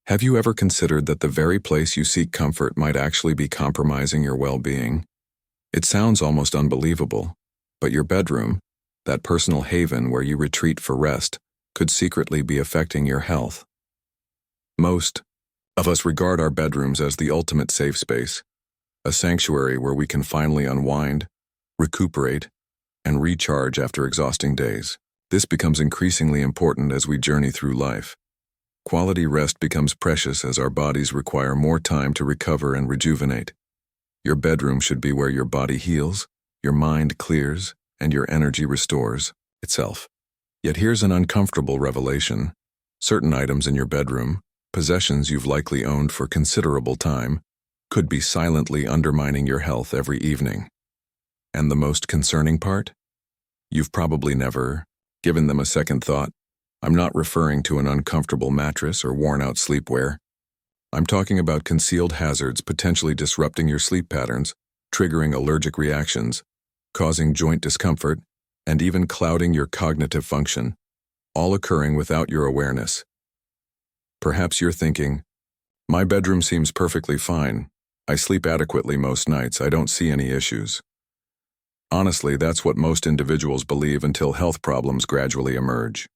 Have you ever considered that the very place you seek comfort might actually be compromising your well-being? It sounds almost unbelievable, but your bedroom, that personal haven where you retreat for rest, could secretly be affecting your health. Most of us regard our bedrooms as the ultimate safe space, a sanctuary where we can finally unwind, recuperate, and recharge after exhausting days. This becomes increasingly important as we journey through life. Quality rest becomes precious as our bodies require more time to recover and rejuvenate. Your bedroom should be where your body heals, your mind clears, and your energy restores itself. Yet here's an uncomfortable revelation. Certain items in your bedroom, possessions you've likely owned for considerable time, could be silently undermining your health every evening. And the most concerning part? You've probably never given them a second thought. I'm not referring to an uncomfortable mattress or worn-out sleepwear. I'm talking about concealed hazards potentially disrupting your sleep patterns, triggering allergic reactions, causing joint discomfort, and even clouding your cognitive function, all occurring without your awareness. Perhaps you're thinking, my bedroom seems perfectly fine. I sleep adequately most nights. I don't see any issues. Honestly, that's what most individuals believe until health problems gradually emerge.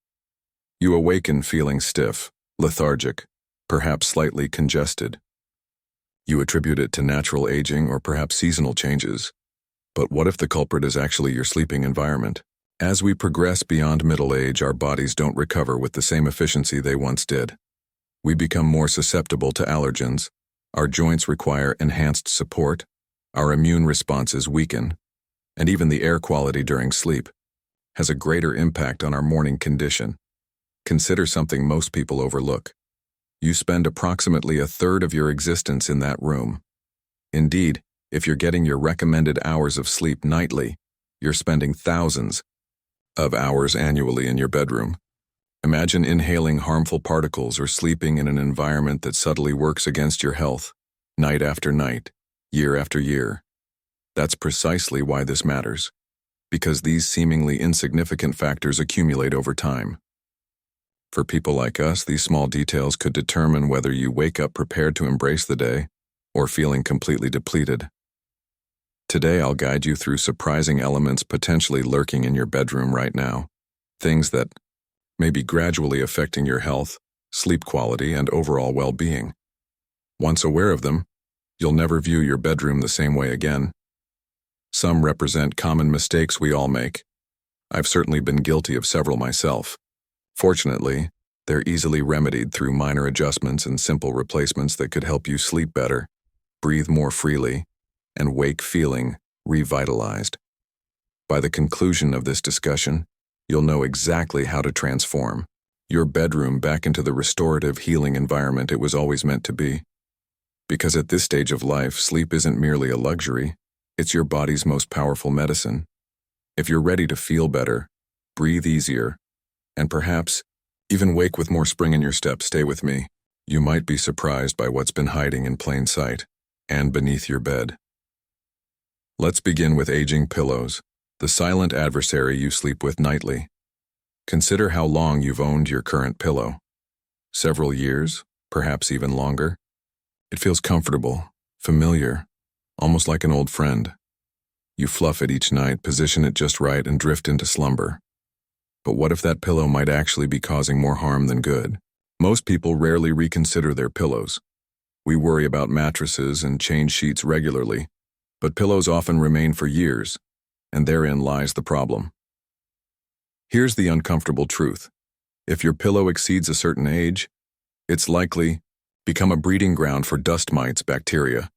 You awaken feeling stiff, lethargic, perhaps slightly congested. You attribute it to natural aging or perhaps seasonal changes. But what if the culprit is actually your sleeping environment? As we progress beyond middle age, our bodies don't recover with the same efficiency they once did. We become more susceptible to allergens, our joints require enhanced support, our immune responses weaken, and even the air quality during sleep has a greater impact on our morning condition. Consider something most people overlook. You spend approximately a third of your existence in that room. Indeed, if you're getting your recommended hours of sleep nightly, you're spending thousands of hours annually in your bedroom. Imagine inhaling harmful particles or sleeping in an environment that subtly works against your health, night after night, year after year. That's precisely why this matters, because these seemingly insignificant factors accumulate over time. For people like us, these small details could determine whether you wake up prepared to embrace the day or feeling completely depleted. Today, I'll guide you through surprising elements potentially lurking in your bedroom right now, things that may be gradually affecting your health, sleep quality, and overall well-being. Once aware of them, you'll never view your bedroom the same way again. Some represent common mistakes we all make. I've certainly been guilty of several myself. Fortunately, they're easily remedied through minor adjustments and simple replacements that could help you sleep better, breathe more freely, and wake feeling revitalized. By the conclusion of this discussion, you'll know exactly how to transform your bedroom back into the restorative, healing environment it was always meant to be. Because at this stage of life, sleep isn't merely a luxury, it's your body's most powerful medicine. If you're ready to feel better, breathe easier, and perhaps even wake with more spring in your step, stay with me. You might be surprised by what's been hiding in plain sight and beneath your bed. Let's begin with aging pillows, the silent adversary you sleep with nightly. Consider how long you've owned your current pillow. Several years, perhaps even longer. It feels comfortable, familiar, almost like an old friend. You fluff it each night, position it just right, and drift into slumber. But what if that pillow might actually be causing more harm than good? Most people rarely reconsider their pillows. We worry about mattresses and change sheets regularly, but pillows often remain for years, and therein lies the problem. Here's the uncomfortable truth. If your pillow exceeds a certain age, it's likely become a breeding ground for dust mites, bacteria,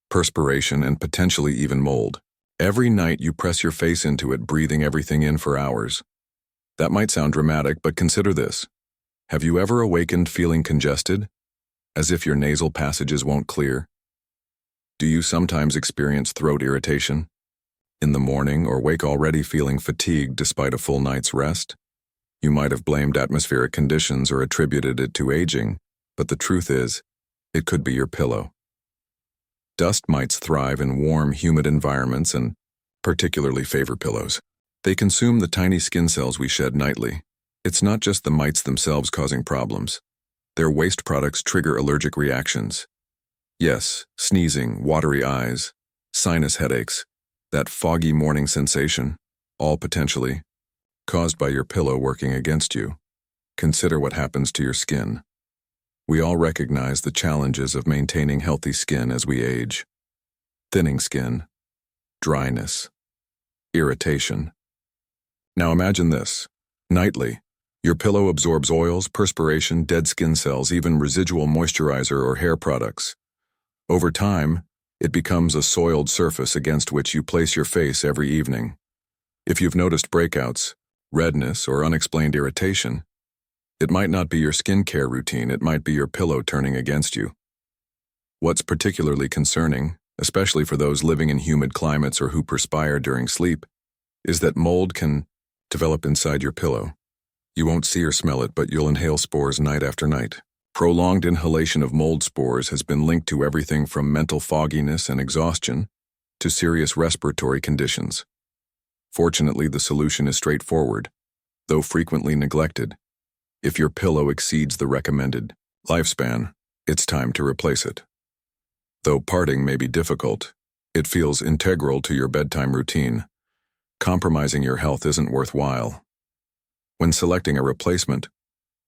perspiration, and potentially even mold. Every night you press your face into it, breathing everything in for hours. That might sound dramatic, but consider this. Have you ever awakened feeling congested, as if your nasal passages won't clear? Do you sometimes experience throat irritation in the morning or wake already feeling fatigued despite a full night's rest? You might have blamed atmospheric conditions or attributed it to aging, but the truth is, it could be your pillow. Dust mites thrive in warm, humid environments and particularly favor pillows. They consume the tiny skin cells we shed nightly. It's not just the mites themselves causing problems. Their waste products trigger allergic reactions. Yes, sneezing, watery eyes, sinus headaches, that foggy morning sensation, all potentially caused by your pillow working against you. Consider what happens to your skin. We all recognize the challenges of maintaining healthy skin as we age. Thinning skin, dryness, irritation. Now imagine this. Nightly, your pillow absorbs oils, perspiration, dead skin cells, even residual moisturizer or hair products. Over time, it becomes a soiled surface against which you place your face every evening. If you've noticed breakouts, redness, or unexplained irritation, it might not be your skincare routine, it might be your pillow turning against you. What's particularly concerning, especially for those living in humid climates or who perspire during sleep, is that mold can develop inside your pillow. You won't see or smell it, but you'll inhale spores night after night. Prolonged inhalation of mold spores has been linked to everything from mental fogginess and exhaustion to serious respiratory conditions. Fortunately, the solution is straightforward, though frequently neglected. If your pillow exceeds the recommended lifespan, it's time to replace it. Though parting may be difficult, it feels integral to your bedtime routine. Compromising your health isn't worthwhile. When selecting a replacement,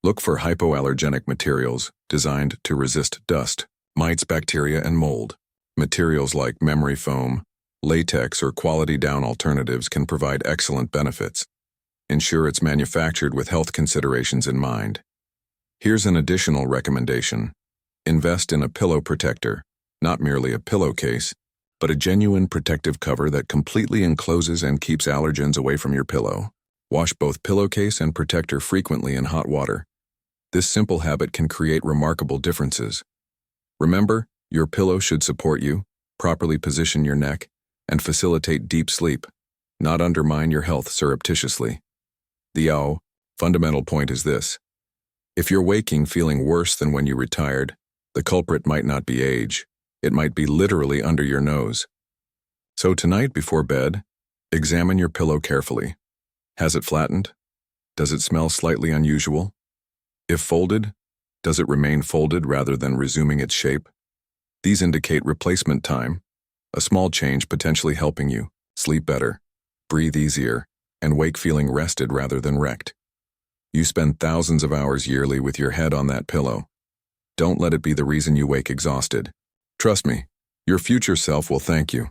look for hypoallergenic materials designed to resist dust, mites, bacteria, and mold. Materials like memory foam, latex, or quality down alternatives can provide excellent benefits. Ensure it's manufactured with health considerations in mind. Here's an additional recommendation. Invest in a pillow protector, not merely a pillowcase, but a genuine protective cover that completely encloses and keeps allergens away from your pillow. Wash both pillowcase and protector frequently in hot water. This simple habit can create remarkable differences. Remember, your pillow should support you, properly position your neck, and facilitate deep sleep, not undermine your health surreptitiously. The fundamental point is this. If you're waking feeling worse than when you retired, the culprit might not be age. It might be literally under your nose. So tonight before bed, examine your pillow carefully. Has it flattened? Does it smell slightly unusual? If folded, does it remain folded rather than resuming its shape? These indicate replacement time, a small change potentially helping you sleep better, breathe easier, and wake feeling rested rather than wrecked. You spend thousands of hours yearly with your head on that pillow. Don't let it be the reason you wake exhausted. Trust me, your future self will thank you.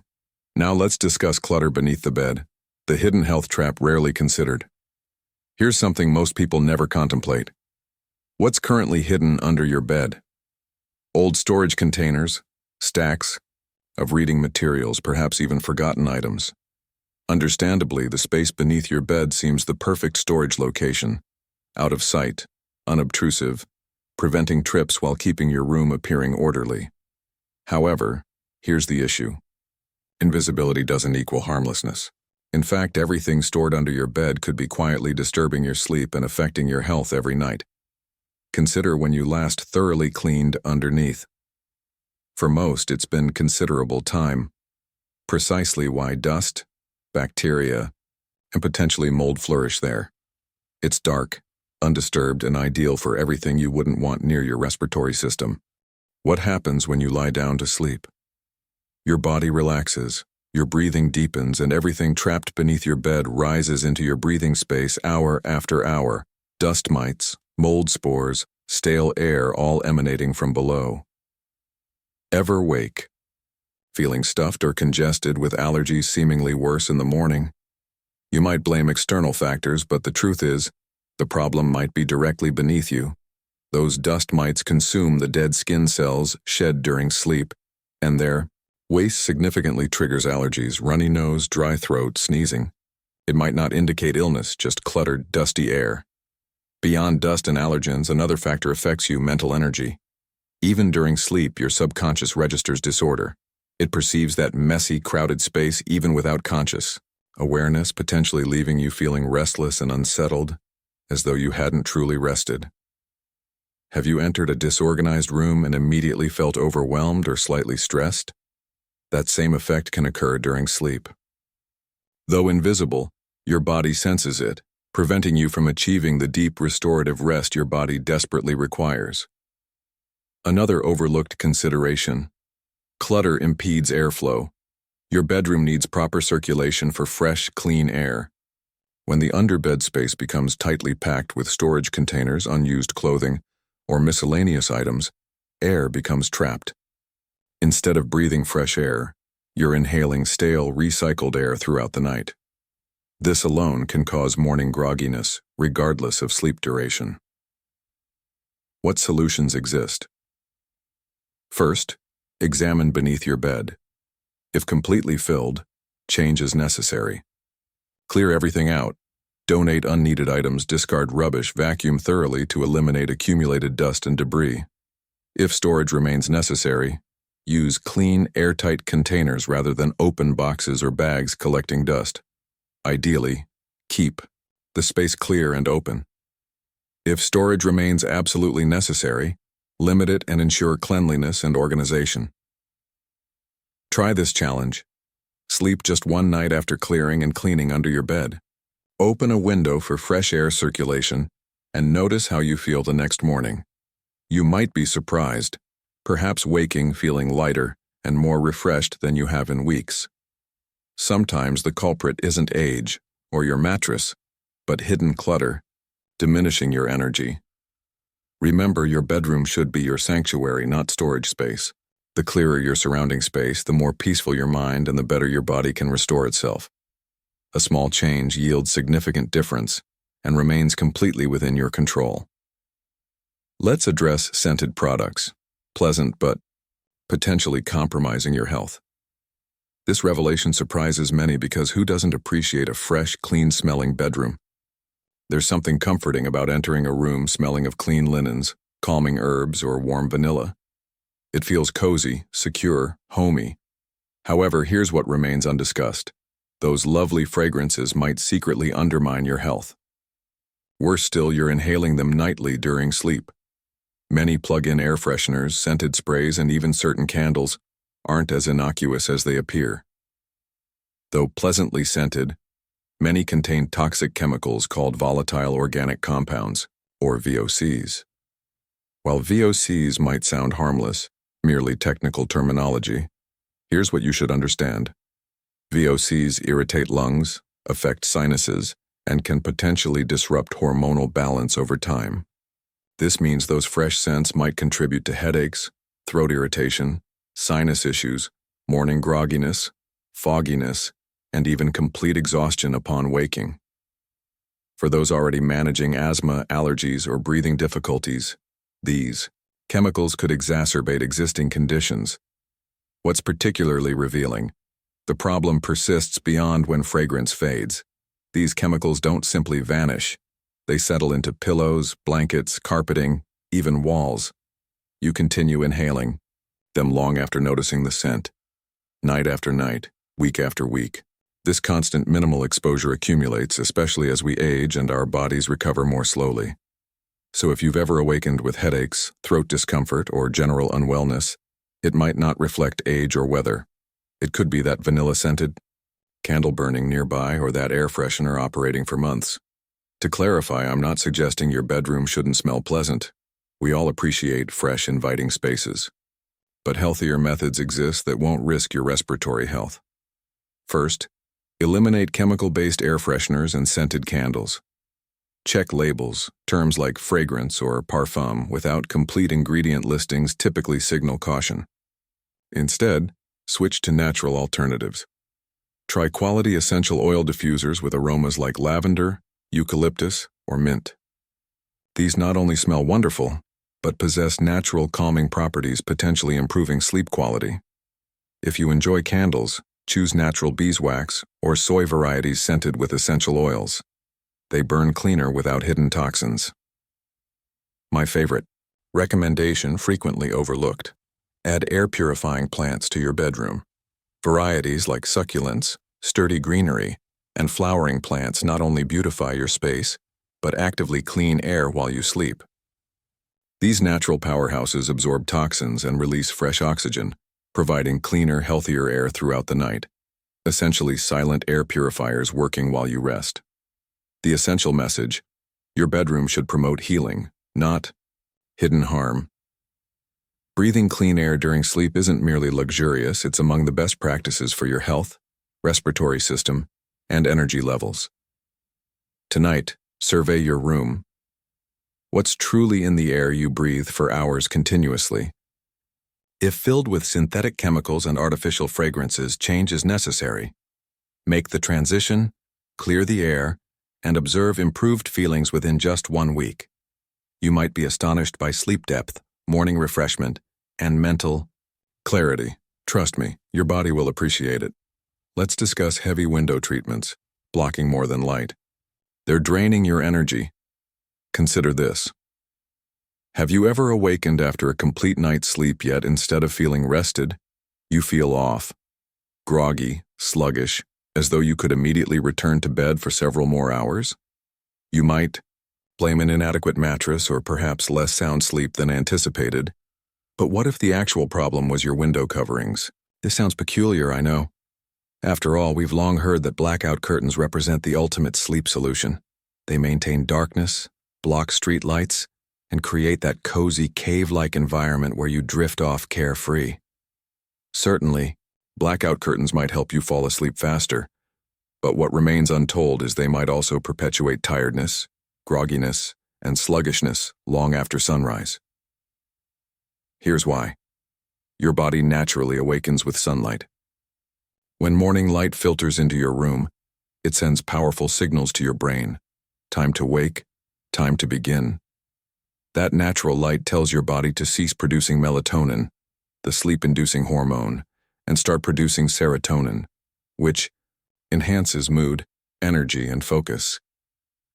Now let's discuss clutter beneath the bed, the hidden health trap rarely considered. Here's something most people never contemplate. What's currently hidden under your bed? Old storage containers, stacks of reading materials, perhaps even forgotten items. Understandably, the space beneath your bed seems the perfect storage location, out of sight, unobtrusive, preventing trips while keeping your room appearing orderly. However, here's the issue. Invisibility doesn't equal harmlessness. In fact, everything stored under your bed could be quietly disturbing your sleep and affecting your health every night. Consider when you last thoroughly cleaned underneath. For most, it's been considerable time. Precisely why dust, bacteria, and potentially mold flourish there. It's dark, undisturbed, and ideal for everything you wouldn't want near your respiratory system. What happens when you lie down to sleep? Your body relaxes, your breathing deepens, and everything trapped beneath your bed rises into your breathing space hour after hour. Dust mites, mold spores, stale air all emanating from below. Ever wake, feeling stuffed or congested with allergies seemingly worse in the morning? You might blame external factors, but the truth is, the problem might be directly beneath you. Those dust mites consume the dead skin cells shed during sleep, and their waste significantly triggers allergies, runny nose, dry throat, sneezing. It might not indicate illness, just cluttered, dusty air. Beyond dust and allergens, another factor affects you: mental energy. Even during sleep, your subconscious registers disorder. It perceives that messy, crowded space even without conscious awareness, potentially leaving you feeling restless and unsettled, as though you hadn't truly rested. Have you entered a disorganized room and immediately felt overwhelmed or slightly stressed? That same effect can occur during sleep. Though invisible, your body senses it, preventing you from achieving the deep restorative rest your body desperately requires. Another overlooked consideration: clutter impedes airflow. Your bedroom needs proper circulation for fresh, clean air. When the underbed space becomes tightly packed with storage containers, unused clothing, or miscellaneous items, air becomes trapped. Instead of breathing fresh air, you're inhaling stale, recycled air throughout the night. This alone can cause morning grogginess, regardless of sleep duration. What solutions exist? First, examine beneath your bed. If completely filled, change is necessary. Clear everything out. Donate unneeded items, discard rubbish, vacuum thoroughly to eliminate accumulated dust and debris. If storage remains necessary, use clean, airtight containers rather than open boxes or bags collecting dust. Ideally, keep the space clear and open. If storage remains absolutely necessary, limit it and ensure cleanliness and organization. Try this challenge. Sleep just one night after clearing and cleaning under your bed. Open a window for fresh air circulation and notice how you feel the next morning. You might be surprised, perhaps waking feeling lighter and more refreshed than you have in weeks. Sometimes the culprit isn't age or your mattress, but hidden clutter, diminishing your energy. Remember, your bedroom should be your sanctuary, not storage space. The clearer your surrounding space, the more peaceful your mind and the better your body can restore itself. A small change yields significant difference and remains completely within your control. Let's address scented products, pleasant but potentially compromising your health. This revelation surprises many because who doesn't appreciate a fresh, clean-smelling bedroom? There's something comforting about entering a room smelling of clean linens, calming herbs, or warm vanilla. It feels cozy, secure, homey. However, here's what remains undiscussed. Those lovely fragrances might secretly undermine your health. Worse still, you're inhaling them nightly during sleep. Many plug-in air fresheners, scented sprays, and even certain candles aren't as innocuous as they appear. Though pleasantly scented, many contain toxic chemicals called volatile organic compounds, or VOCs. While VOCs might sound harmless, merely technical terminology, here's what you should understand. VOCs irritate lungs, affect sinuses, and can potentially disrupt hormonal balance over time. This means those fresh scents might contribute to headaches, throat irritation, sinus issues, morning grogginess, fogginess, and even complete exhaustion upon waking. For those already managing asthma, allergies, or breathing difficulties, these chemicals could exacerbate existing conditions. What's particularly revealing: the problem persists beyond when fragrance fades. These chemicals don't simply vanish. They settle into pillows, blankets, carpeting, even walls. You continue inhaling them long after noticing the scent. Night after night, week after week. This constant minimal exposure accumulates, especially as we age and our bodies recover more slowly. So if you've ever awakened with headaches, throat discomfort, or general unwellness, it might not reflect age or weather. It could be that vanilla-scented candle burning nearby or that air freshener operating for months. To clarify, I'm not suggesting your bedroom shouldn't smell pleasant. We all appreciate fresh, inviting spaces. But healthier methods exist that won't risk your respiratory health. First, eliminate chemical-based air fresheners and scented candles. Check labels. Terms like fragrance or parfum without complete ingredient listings typically signal caution. Instead, switch to natural alternatives. Try quality essential oil diffusers with aromas like lavender, eucalyptus, or mint. These not only smell wonderful, but possess natural calming properties, potentially improving sleep quality. If you enjoy candles, choose natural beeswax or soy varieties scented with essential oils. They burn cleaner without hidden toxins. My favorite recommendation, frequently overlooked: add air-purifying plants to your bedroom. Varieties like succulents, sturdy greenery, and flowering plants not only beautify your space, but actively clean air while you sleep. These natural powerhouses absorb toxins and release fresh oxygen, providing cleaner, healthier air throughout the night. Essentially silent air purifiers working while you rest. The essential message: your bedroom should promote healing, not hidden harm. Breathing clean air during sleep isn't merely luxurious, it's among the best practices for your health, respiratory system, and energy levels. Tonight, survey your room. What's truly in the air you breathe for hours continuously? If filled with synthetic chemicals and artificial fragrances, change is necessary. Make the transition, clear the air, and observe improved feelings within just 1 week. You might be astonished by sleep depth, morning refreshment, and mental clarity. Trust me, your body will appreciate it. Let's discuss heavy window treatments, blocking more than light. They're draining your energy. Consider this. Have you ever awakened after a complete night's sleep yet instead of feeling rested, you feel off, groggy, sluggish, as though you could immediately return to bed for several more hours? You might blame an inadequate mattress or perhaps less sound sleep than anticipated. But what if the actual problem was your window coverings? This sounds peculiar, I know. After all, we've long heard that blackout curtains represent the ultimate sleep solution. They maintain darkness, block street lights, and create that cozy cave-like environment where you drift off carefree. Certainly, blackout curtains might help you fall asleep faster, but what remains untold is they might also perpetuate tiredness, grogginess, and sluggishness long after sunrise. Here's why. Your body naturally awakens with sunlight. When morning light filters into your room, it sends powerful signals to your brain. Time to wake, time to begin. That natural light tells your body to cease producing melatonin, the sleep-inducing hormone, and start producing serotonin, which enhances mood, energy, and focus.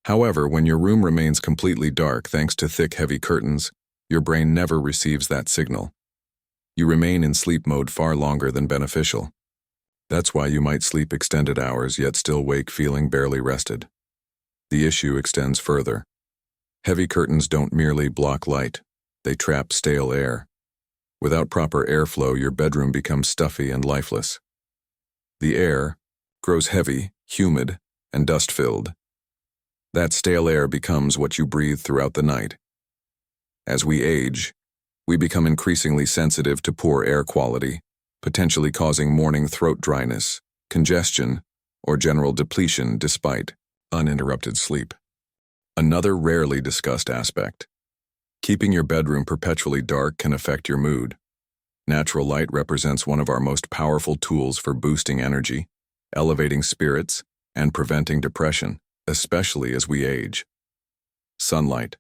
However, when your room remains completely dark thanks to thick, heavy curtains, your brain never receives that signal. You remain in sleep mode far longer than beneficial. That's why you might sleep extended hours yet still wake feeling barely rested. The issue extends further. Heavy curtains don't merely block light, they trap stale air. Without proper airflow, your bedroom becomes stuffy and lifeless. The air grows heavy, humid, and dust-filled. That stale air becomes what you breathe throughout the night. As we age, we become increasingly sensitive to poor air quality, potentially causing morning throat dryness, congestion, or general depletion despite uninterrupted sleep. Another rarely discussed aspect. Keeping your bedroom perpetually dark can affect your mood. Natural light represents one of our most powerful tools for boosting energy, elevating spirits, and preventing depression, especially as we age. Sunlight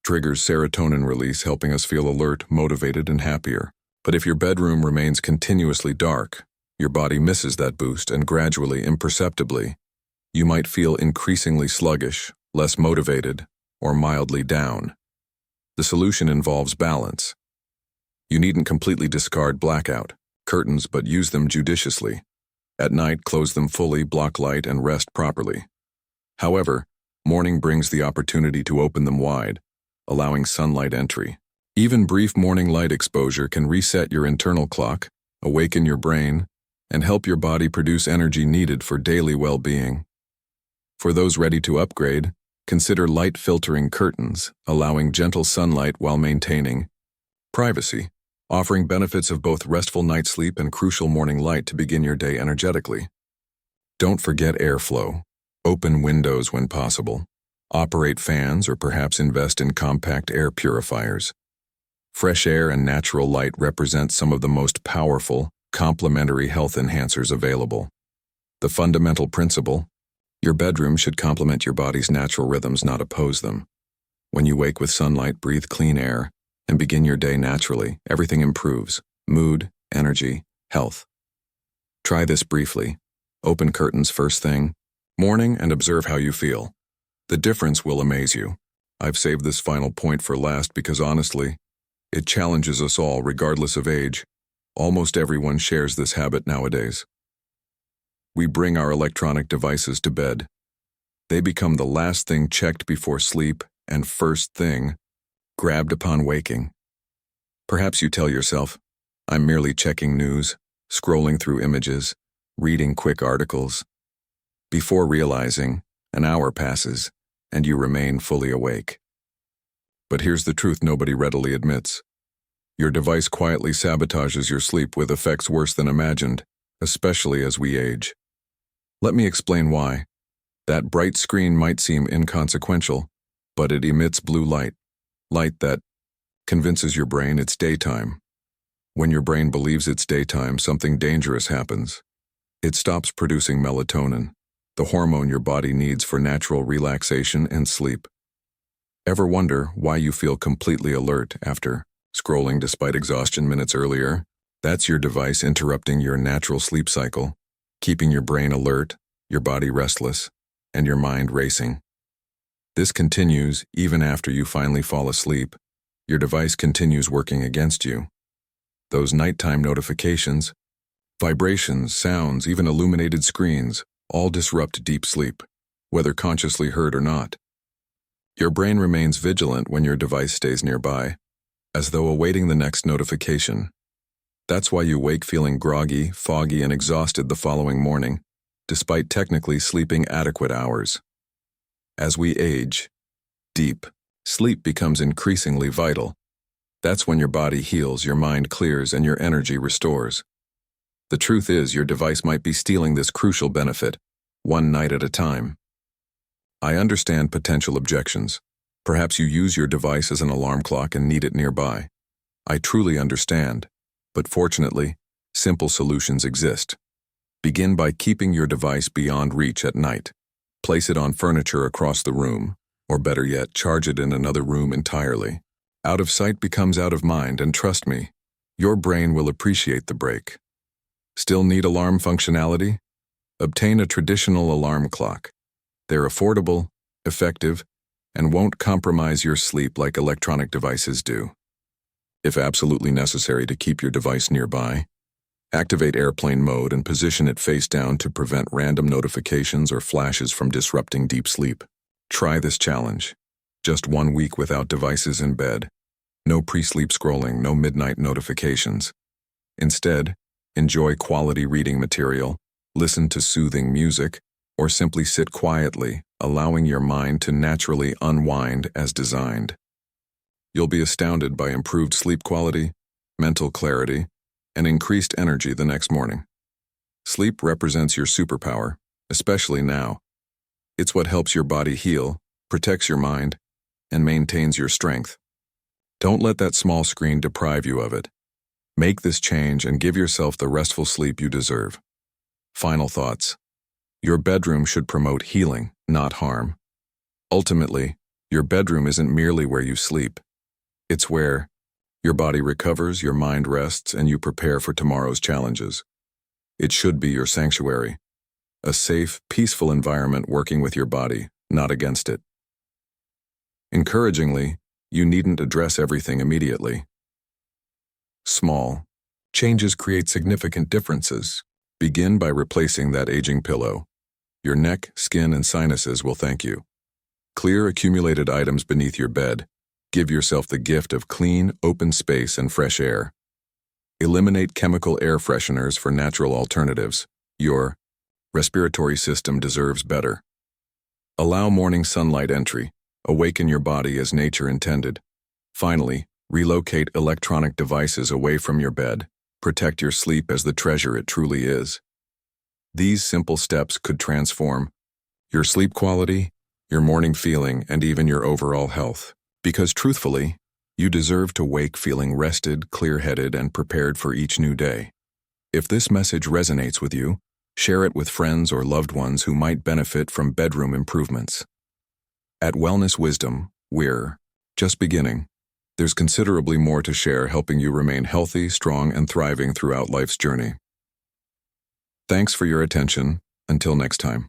triggers serotonin release, helping us feel alert, motivated, and happier. But if your bedroom remains continuously dark, your body misses that boost, and gradually, imperceptibly, you might feel increasingly sluggish, less motivated, or mildly down. The solution involves balance. You needn't completely discard blackout curtains, but use them judiciously. At night, close them fully, block light, and rest properly. However, morning brings the opportunity to open them wide, allowing sunlight entry. Even brief morning light exposure can reset your internal clock, awaken your brain, and help your body produce energy needed for daily well-being. For those ready to upgrade, consider light-filtering curtains, allowing gentle sunlight while maintaining privacy, offering benefits of both restful night sleep and crucial morning light to begin your day energetically. Don't forget airflow. Open windows when possible. Operate fans or perhaps invest in compact air purifiers. Fresh air and natural light represent some of the most powerful, complementary health enhancers available. The fundamental principle: your bedroom should complement your body's natural rhythms, not oppose them. When you wake with sunlight, breathe clean air, and begin your day naturally, everything improves: mood, energy, health. Try this briefly. Open curtains first thing morning and observe how you feel. The difference will amaze you. I've saved this final point for last because honestly, it challenges us all regardless of age. Almost everyone shares this habit nowadays. We bring our electronic devices to bed. They become the last thing checked before sleep and first thing grabbed upon waking. Perhaps you tell yourself, I'm merely checking news, scrolling through images, reading quick articles. Before realizing, an hour passes, and you remain fully awake. But here's the truth nobody readily admits. Your device quietly sabotages your sleep with effects worse than imagined, especially as we age. Let me explain why. That bright screen might seem inconsequential, but it emits blue light, light that convinces your brain it's daytime. When your brain believes it's daytime, something dangerous happens. It stops producing melatonin, the hormone your body needs for natural relaxation and sleep. Ever wonder why you feel completely alert after scrolling despite exhaustion minutes earlier? That's your device interrupting your natural sleep cycle, keeping your brain alert, your body restless, and your mind racing. This continues even after you finally fall asleep. Your device continues working against you. Those nighttime notifications, vibrations, sounds, even illuminated screens, all disrupt deep sleep, whether consciously heard or not. Your brain remains vigilant when your device stays nearby, as though awaiting the next notification. That's why you wake feeling groggy, foggy, and exhausted the following morning, despite technically sleeping adequate hours. As we age, deep sleep becomes increasingly vital. That's when your body heals, your mind clears, and your energy restores. The truth is, your device might be stealing this crucial benefit, one night at a time. I understand potential objections. Perhaps you use your device as an alarm clock and need it nearby. I truly understand, but fortunately, simple solutions exist. Begin by keeping your device beyond reach at night. Place it on furniture across the room, or better yet, charge it in another room entirely. Out of sight becomes out of mind, and trust me, your brain will appreciate the break. Still need alarm functionality? Obtain a traditional alarm clock. They're affordable, effective, and won't compromise your sleep like electronic devices do. If absolutely necessary to keep your device nearby, activate airplane mode and position it face down to prevent random notifications or flashes from disrupting deep sleep. Try this challenge. Just 1 week without devices in bed. No pre-sleep scrolling, no midnight notifications. Instead, enjoy quality reading material, listen to soothing music, or simply sit quietly, allowing your mind to naturally unwind as designed. You'll be astounded by improved sleep quality, mental clarity, and increased energy the next morning. Sleep represents your superpower, especially now. It's what helps your body heal, protects your mind, and maintains your strength. Don't let that small screen deprive you of it. Make this change and give yourself the restful sleep you deserve. Final thoughts. Your bedroom should promote healing, not harm. Ultimately, your bedroom isn't merely where you sleep. It's where your body recovers, your mind rests, and you prepare for tomorrow's challenges. It should be your sanctuary, a safe, peaceful environment working with your body, not against it. Encouragingly, you needn't address everything immediately. Small changes create significant differences. Begin by replacing that aging pillow. Your neck, skin, and sinuses will thank you. Clear accumulated items beneath your bed. Give yourself the gift of clean, open space and fresh air. Eliminate chemical air fresheners for natural alternatives. Your respiratory system deserves better. Allow morning sunlight entry. Awaken your body as nature intended. Finally, relocate electronic devices away from your bed. Protect your sleep as the treasure it truly is. These simple steps could transform your sleep quality, your morning feeling, and even your overall health. Because truthfully, you deserve to wake feeling rested, clear-headed, and prepared for each new day. If this message resonates with you, share it with friends or loved ones who might benefit from bedroom improvements. At Wellness Wisdom, we're just beginning. There's considerably more to share, helping you remain healthy, strong, and thriving throughout life's journey. Thanks for your attention. Until next time.